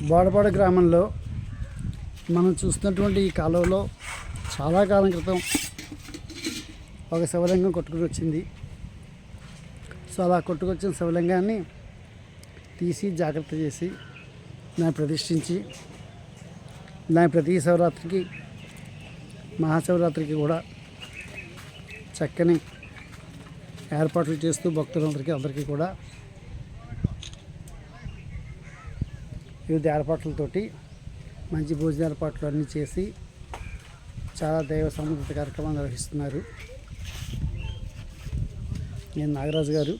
బోడపాడు గ్రామంలో మనం చూస్తున్నటువంటి ఈ కాలువలో చాలా కాలం క్రితం ఒక శివలింగం కొట్టుకుని వచ్చింది. సో అలా కొట్టుకొచ్చిన శివలింగాన్ని తీసి జాగ్రత్త చేసి దాన్ని ప్రతిష్ఠించి దాని ప్రతి శివరాత్రికి మహాశివరాత్రికి కూడా చక్కని ఏర్పాట్లు చేస్తూ భక్తులందరికీ కూడా వివిధ ఏర్పాట్లతోటి మంచి భోజన ఏర్పాట్లు అన్నీ చేసి చాలా దైవ సంబంధిత కార్యక్రమాలు నిర్వహిస్తున్నారు. నేను నాగరాజు గారు.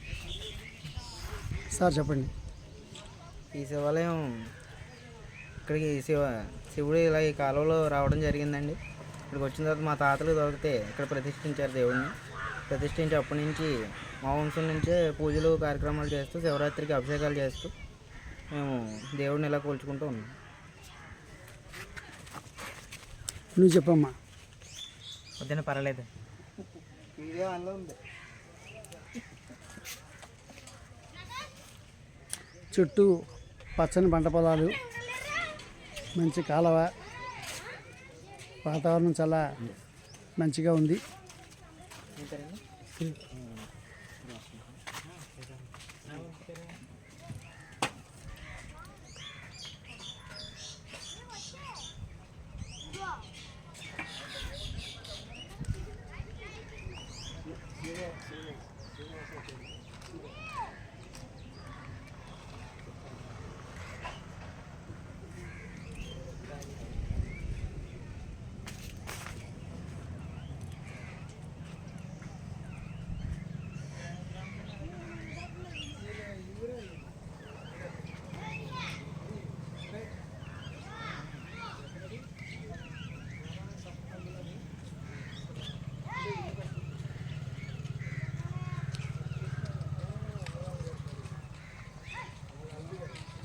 సార్ చెప్పండి. ఈ శివాలయం ఇక్కడికి శివుడు ఇలా ఈ కాలువలో రావడం జరిగిందండి. ఇక్కడికి వచ్చిన తర్వాత మా తాతలు దొరికితే ఇక్కడ ప్రతిష్ఠించారు దేవుడిని. ప్రతిష్ఠించి అప్పటి నుంచి మా వంశం నుంచే పూజలు కార్యక్రమాలు చేస్తూ శివరాత్రికి అభిషేకాలు చేస్తూ మేము దేవుడిని ఇలా కొలుచుకుంటూ ఉన్నాం. నువ్వు చెప్పమ్మా. వద్దని పర్వాలేదు. ఉంది చుట్టూ పచ్చని పంట పొలాలు, మంచి కాలువ, వాతావరణం చాలా మంచిగా ఉంది.